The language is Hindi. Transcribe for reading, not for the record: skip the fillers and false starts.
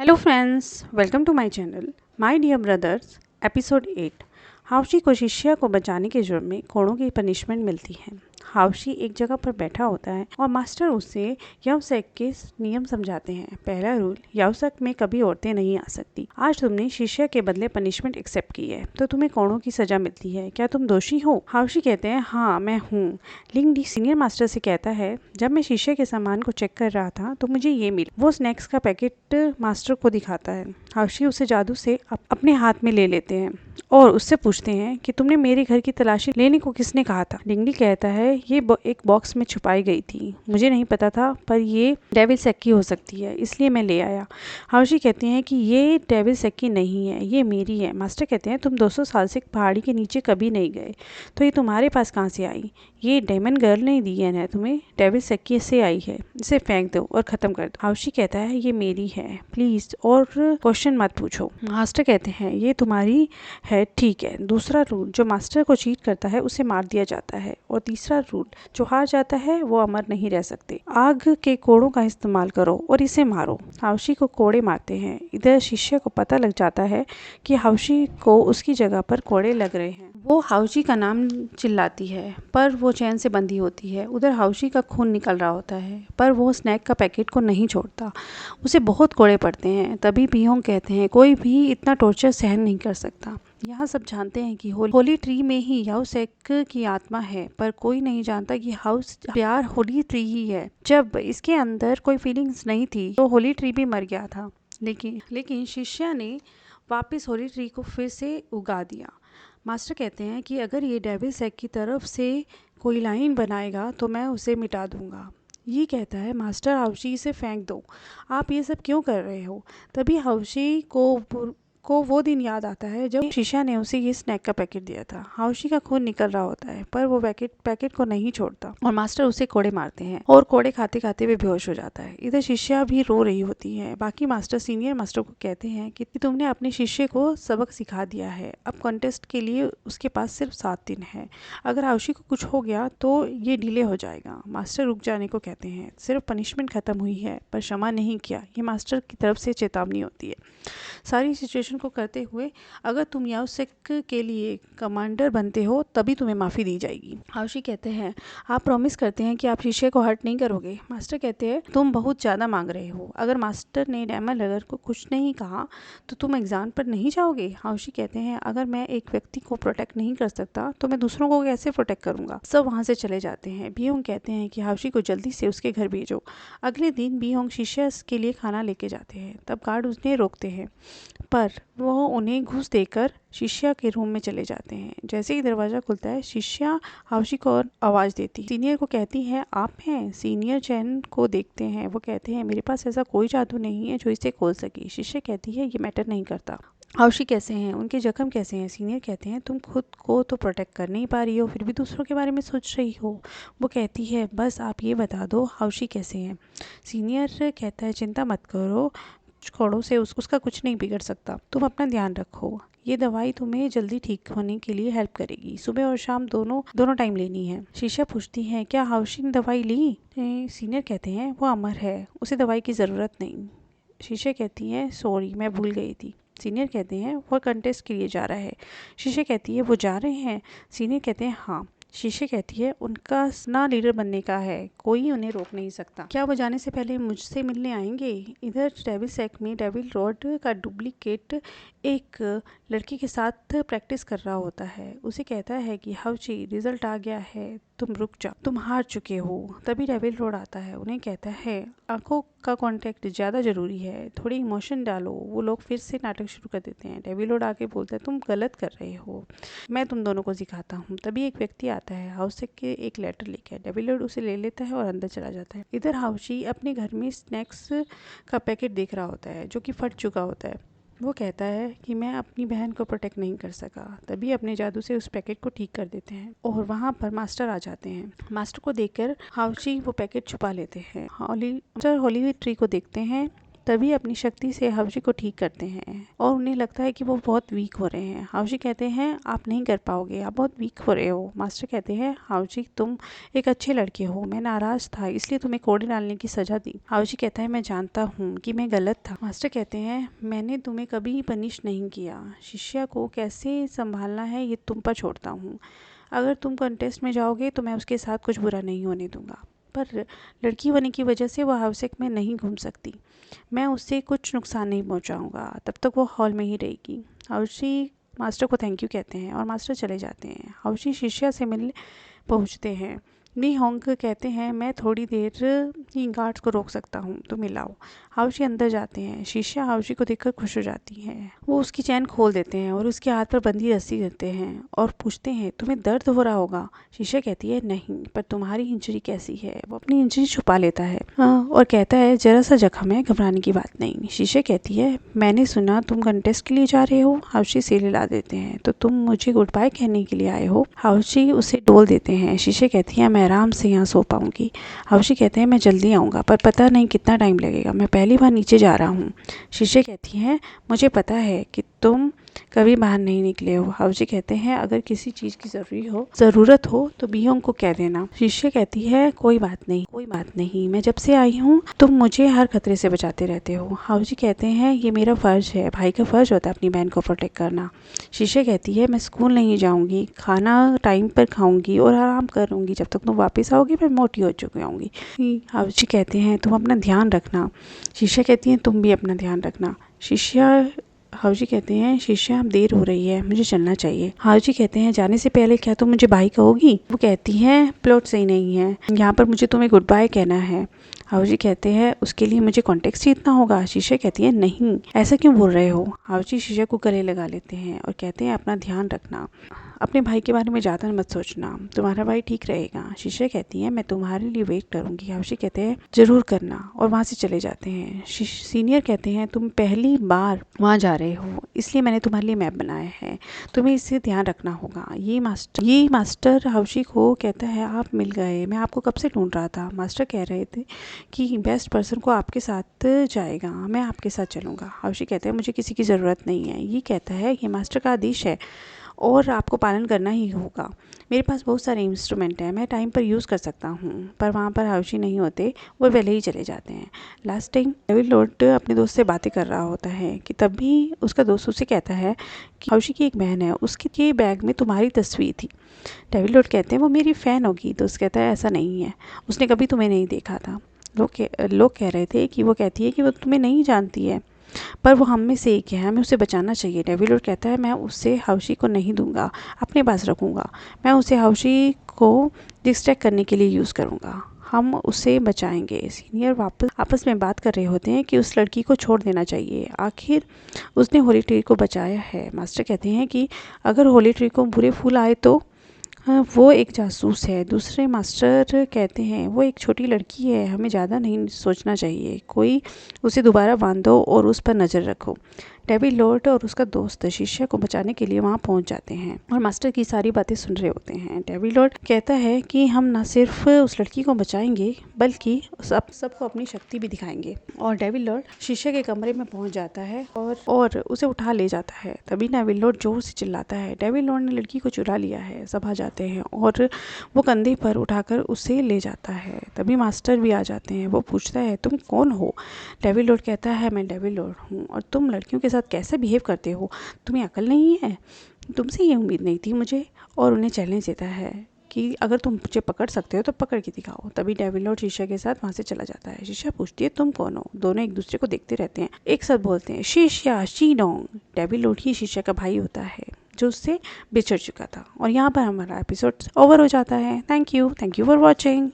Hello friends, welcome to my channel. My dear brothers, episode 8. हाउशी को शिष्या को बचाने के जुर्म में कोड़ों की पनिशमेंट मिलती है। हाउशी एक जगह पर बैठा होता है और मास्टर उसे याओसेक के नियम समझाते हैं। पहला रूल, याओसेक में कभी औरतें नहीं आ सकती। आज तुमने शिष्या के बदले पनिशमेंट एक्सेप्ट की है तो तुम्हें कोड़ों की सजा मिलती है। क्या तुम दोषी हो? हाउशी कहते हैं हाँ मैं हूँ। लिंग डी सीनियर मास्टर से कहता है जब मैं शिष्या के सामान को चेक कर रहा था तो मुझे ये मिला। वो स्नैक्स का पैकेट मास्टर को दिखाता है। हाउशी उसे जादू से अपने हाथ में ले लेते हैं और उससे पूछते हैं कि तुमने मेरे घर की तलाशी लेने को किसने कहा था? लिंगडी कहता है ये एक बॉक्स में छुपाई गई थी, मुझे नहीं पता था पर ये डेविल सेक्की हो सकती है इसलिए मैं ले आया। हाउशी कहते हैं कि ये डेविल सेक्की नहीं है, ये मेरी है। मास्टर कहते हैं तुम 200 साल से पहाड़ी के नीचे कभी नहीं गए तो ये तुम्हारे पास कहाँ से आई? ये डेमन गर्ल ने दी है तुम्हें, डेविल सेक्की से आई है, इसे फेंक दो और खत्म कर दो। हाउशी कहता है ये मेरी है प्लीज और क्वेश्चन मत पूछो। मास्टर कहते हैं ये तुम्हारी है, ठीक है। दूसरा रूल, जो मास्टर को चीट करता है उसे मार दिया जाता है। और तीसरा रूल, जो हार जाता है वो अमर नहीं रह सकते। आग के कोड़ों का इस्तेमाल करो और इसे मारो। हाउशी को कोड़े मारते हैं। इधर शिष्य को पता लग जाता है कि हाउशी को उसकी जगह पर कोड़े लग रहे हैं। वो हाउशी का नाम चिल्लाती है पर वो चैन से बंधी होती है। उधर हाउशी का खून निकल रहा होता है पर वो स्नैक का पैकेट को नहीं छोड़ता। उसे बहुत कोड़े पड़ते हैं। तभी बिहोंग कहते हैं कोई भी इतना टॉर्चर सहन नहीं कर सकता। यहाँ सब जानते हैं कि होली ट्री में ही याओसेक की आत्मा है पर कोई नहीं जानता कि हाउस प्यार होली ट्री ही है। जब इसके अंदर कोई फीलिंग्स नहीं थी तो होली ट्री भी मर गया था, लेकिन शिष्या ने वापस होली ट्री को फिर से उगा दिया। मास्टर कहते हैं कि अगर ये डेविल सेक की तरफ से कोई लाइन बनाएगा तो मैं उसे मिटा दूंगा। ये कहता है मास्टर हाउशी इसे फेंक दो, आप ये सब क्यों कर रहे हो? तभी हाउशी को वो दिन याद आता है जब शिष्या ने उसे ये स्नैक का पैकेट दिया था। हाउशी का खून निकल रहा होता है पर वो पैकेट को नहीं छोड़ता और मास्टर उसे कोड़े मारते हैं और कोड़े खाते खाते वे बेहोश हो जाता है। इधर शिष्या भी रो रही होती है। बाकी मास्टर सीनियर मास्टर को कहते हैं कि तुमने अपने शिष्य को सबक सिखा दिया है, अब कॉन्टेस्ट के लिए उसके पास सिर्फ 7 दिन है। अगर हाउशी को कुछ हो गया तो ये डिले हो जाएगा। मास्टर रुक जाने को कहते हैं। सिर्फ पनिशमेंट खत्म हुई है पर क्षमा नहीं किया, ये मास्टर की तरफ से चेतावनी होती है। सारी सिचुएशन को करते हुए अगर तुम याओसेक के लिए कमांडर बनते हो तभी तुम्हें माफ़ी दी जाएगी। हाउशी कहते हैं आप प्रॉमिस करते हैं कि आप शिष्य को हर्ट नहीं करोगे? मास्टर कहते हैं तुम बहुत ज़्यादा मांग रहे हो। अगर मास्टर ने डेमन लगर को कुछ नहीं कहा तो तुम एग्जाम पर नहीं जाओगे? हाउशी कहते हैं अगर मैं एक व्यक्ति को प्रोटेक्ट नहीं कर सकता तो मैं दूसरों को कैसे प्रोटेक्ट करूंगा? सब वहाँ से चले जाते हैं। बिहोंग कहते हैं कि हाउशी को जल्दी से उसके घर भेजो। अगले दिन बिहोंग शिष्य के लिए खाना लेके जाते हैं। तब गार्ड उन्हें रोकते हैं पर वो उन्हें घूस देकर शिष्या के रूम में चले जाते हैं। जैसे ही दरवाजा खुलता है शिष्या हाउशी को आवाज देती सीनियर को कहती है आप हैं? सीनियर चैन को देखते हैं। वो कहते हैं मेरे पास ऐसा कोई जादू नहीं है जो इसे खोल सके। शिष्या कहती है ये मैटर नहीं करता। हाउशी कैसे हैं, उनके जख्म कैसे हैं? सीनियर कहते हैं तुम खुद को तो प्रोटेक्ट कर नहीं पा रही हो फिर भी दूसरों के बारे में सोच रही हो। वो कहती है बस आप ये बता दो हाउशी कैसे हैं? सीनियर कहता है चिंता मत करो, कोड़ों से उसका कुछ नहीं बिगड़ सकता, तुम अपना ध्यान रखो। ये दवाई तुम्हें जल्दी ठीक होने के लिए हेल्प करेगी। सुबह और शाम दोनों टाइम लेनी है। शीशा पूछती है क्या हाउशी ने दवाई ली? सीनियर कहते हैं वो अमर है, उसे दवाई की ज़रूरत नहीं। शीशा कहती है सॉरी मैं भूल गई थी। सीनियर कहते हैं वो कंटेस्ट के लिए जा रहा है। शीशा कहती है वो जा रहे हैं? सीनियर कहते हैं हाँ। शीशे कहती है उनका ना लीडर बनने का है, कोई उन्हें रोक नहीं सकता। क्या वो जाने से पहले मुझसे मिलने आएंगे? इधर डेविल सेक में डेविल रॉड का डुप्लीकेट एक लड़की के साथ प्रैक्टिस कर रहा होता है। उसे कहता है कि हाउची रिजल्ट आ गया है, तुम रुक जाओ, तुम हार चुके हो। तभी डेविल रॉड आता है, उन्हें कहता है आंखों का कांटेक्ट ज़्यादा ज़रूरी है, थोड़ी इमोशन डालो। वो लोग फिर से नाटक शुरू कर देते हैं। डेविल रॉड आके बोलता है तुम गलत कर रहे हो, मैं तुम दोनों को सिखाता हूँ। तभी एक व्यक्ति आता है हाउसी के एक लेटर लेकर। डेविल रॉड उसे ले लेता है और अंदर चला जाता है। इधर हाउसी अपने घर में स्नैक्स का पैकेट देख रहा होता है जो कि फट चुका होता है। वो कहता है कि मैं अपनी बहन को प्रोटेक्ट नहीं कर सका। तभी अपने जादू से उस पैकेट को ठीक कर देते हैं और वहाँ पर मास्टर आ जाते हैं। मास्टर को देखकर हाउसी वो पैकेट छुपा लेते हैं। मास्टर होली ट्री को देखते हैं तभी अपनी शक्ति से हाउशी को ठीक करते हैं और उन्हें लगता है कि वो बहुत वीक हो रहे हैं। हाउशी कहते हैं आप नहीं कर पाओगे, आप बहुत वीक हो रहे हो। मास्टर कहते हैं हाउशी तुम एक अच्छे लड़के हो, मैं नाराज था इसलिए तुम्हें कोड़े डालने की सजा दी। हाउशी कहता है मैं जानता हूँ कि मैं गलत था। मास्टर कहते हैं मैंने तुम्हें कभी पनिश नहीं किया, शिष्या को कैसे संभालना है ये तुम पर छोड़ता हूँ। अगर तुम कंटेस्ट में जाओगे तो मैं उसके साथ कुछ बुरा नहीं होने दूंगा, पर लड़की होने की वजह से वह हाउस में नहीं घूम सकती। मैं उससे कुछ नुकसान नहीं पहुंचाऊंगा, तब तक वो हॉल में ही रहेगी। हाउसी मास्टर को थैंक यू कहते हैं और मास्टर चले जाते हैं। हाउसी शिष्या से मिलने पहुंचते हैं। ली होंग कहते हैं मैं थोड़ी देर ही गार्ड्स को रोक सकता हूँ, तो मिलाओ। हाउसी अंदर जाते हैं। शिष्या हाउसी को देखकर खुश हो जाती है। वो उसकी चैन खोल देते हैं और उसके हाथ पर बंधी रस्सी देते हैं और पूछते हैं तुम्हें दर्द हो रहा होगा। शिष्या कहती है नहीं, पर तुम्हारी इंजरी कैसी है। वो अपनी इंजरी छुपा लेता है और कहता है जरा सा जख्म है, घबराने की बात नहीं। शिष्या कहती है मैंने सुना तुम कंटेस्ट के लिए जा रहे हो। हाउसी सिर हिला देते हैं तो तुम मुझे गुड बाय कहने के लिए आए हो। हाउसी उसे डोल देते हैं। शिष्या कहती है मैं आराम से यहाँ सो पाऊंगी। हाउसी कहते हैं मैं जल्दी आऊँगा, पर पता नहीं कितना टाइम लगेगा, मैं पहली बार नीचे जा रहा हूँ। शिष्या कहती है मुझे पता है कि तुम कभी बाहर नहीं निकले हो। हाउसी कहते हैं अगर किसी चीज़ की ज़रूरत हो तो बियोंग को कह देना। शिष्या कहती है कोई बात नहीं, मैं जब से आई हूँ तुम मुझे हर खतरे से बचाते रहते हो। हाउसी कहते हैं ये मेरा फ़र्ज़ है, भाई का फ़र्ज़ होता है अपनी बहन को प्रोटेक्ट करना। शिष्या कहती है मैं स्कूल नहीं जाऊँगी, खाना टाइम पर खाऊंगी और आराम करूँगी, जब तक तुम वापस आओगी मैं मोटी हो चुकी होंगी। हाउसी कहते हैं तुम अपना ध्यान रखना। शिष्या कहती है तुम भी अपना ध्यान रखना। हाउजी कहते हैं शिष्या अब देर हो रही है, मुझे चलना चाहिए। हाउजी कहते हैं जाने से पहले क्या तुम मुझे बाय कहोगी। वो कहती है प्लॉट सही नहीं है, यहाँ पर मुझे तुम्हें गुड बाय कहना है। हाउजी कहते हैं उसके लिए मुझे कॉन्टेक्स्ट जीतना होगा। शिष्या कहती है नहीं, ऐसा क्यों बोल रहे हो। हाउजी शिष्या को गले लगा लेते हैं और कहते हैं अपना ध्यान रखना, अपने भाई के बारे में ज़्यादा मत सोचना, तुम्हारा भाई ठीक रहेगा। शिष्या कहती है मैं तुम्हारे लिए वेट करूंगी। हाउसी कहते हैं जरूर करना और वहाँ से चले जाते हैं। सीनियर कहते हैं तुम पहली बार वहाँ जा रहे हो इसलिए मैंने तुम्हारे लिए मैप बनाया है, तुम्हें इससे ध्यान रखना होगा। ये मास्टर हाउसी को कहता है आप मिल गए, मैं आपको कब से ढूंढ रहा था। मास्टर कह रहे थे कि बेस्ट पर्सन को आपके साथ जाएगा, मैं आपके साथ चलूँगा। हाउसी कहते हैं मुझे किसी की ज़रूरत नहीं है। ये कहता है ये मास्टर का आदेश है और आपको पालन करना ही होगा। मेरे पास बहुत सारे इंस्ट्रूमेंट हैं, मैं टाइम पर यूज़ कर सकता हूँ। पर वहाँ पर हाउसी नहीं होते, वो पहले ही चले जाते हैं। लास्ट टाइम डेविड लॉर्ड अपने दोस्त से बातें कर रहा होता है कि तभी उसका दोस्त उसे कहता है कि हाउसी की एक बहन है, उसके बैग में तुम्हारी तस्वीर थी। डेविड लॉर्ड कहते हैं वो मेरी फ़ैन होगी। दोस्त कहता है ऐसा नहीं है, उसने कभी तुम्हें नहीं देखा था। लोग कह रहे थे कि वो कहती है कि वो तुम्हें नहीं जानती है, पर वो हम में से एक है, हमें उसे बचाना चाहिए। डेविड लॉर्ड कहता है मैं उसे हाउसी को नहीं दूंगा, अपने पास रखूंगा, मैं उसे हाउसी को डिस्ट्रैक्ट करने के लिए यूज़ करूंगा, हम उसे बचाएंगे। सीनियर वापस आपस में बात कर रहे होते हैं कि उस लड़की को छोड़ देना चाहिए, आखिर उसने होली ट्री को बचाया है। मास्टर कहते हैं कि अगर होली ट्री को बुरे फूल आए तो वो एक जासूस है। दूसरे मास्टर कहते हैं वो एक छोटी लड़की है, हमें ज़्यादा नहीं सोचना चाहिए, कोई उसे दोबारा बांधो और उस पर नज़र रखो। डेविड लॉर्ड और उसका दोस्त शिष्या को बचाने के लिए वहाँ पहुँच जाते हैं और मास्टर की सारी बातें सुन रहे होते हैं। डेविड लॉर्ड कहता है कि हम न सिर्फ उस लड़की को बचाएंगे बल्कि सबको अपनी शक्ति भी दिखाएंगे। और डेविड लॉर्ड शिष्या के कमरे में पहुँच जाता है और उसे उठा ले जाता है। तभी डेविड लॉर्ड जोर से चिल्लाता है डेविड लॉर्ड ने लड़की को चुरा लिया है। सब आ जाते हैं और वो कंधे पर उठाकर उसे ले जाता है। तभी मास्टर भी आ जाते हैं। वो पूछता है तुम कौन हो। डेविड लॉर्ड कहता है मैं डेविड लॉर्ड हूँ और तुम लड़कियों के साथ कैसे बिहेव करते हो, तुम्हें अकल नहीं है, तुमसे ये उम्मीद नहीं थी मुझे। और उन्हें चैलेंज देता है कि अगर तुम मुझे पकड़ सकते हो तो पकड़ के दिखाओ। तभी डेविड लॉर्ड शिष्या के साथ वहाँ से चला जाता है। शिष्या पूछती है तुम कौन हो। दोनों एक दूसरे को देखते रहते हैं, एक साथ बोलते हैं शिष्या शीडोंग। डेविड लॉर्ड ही शिष्या का भाई होता है जो उससे बिछड़ चुका था। और यहाँ पर हमारा एपिसोड ओवर हो जाता है। Thank you for watching.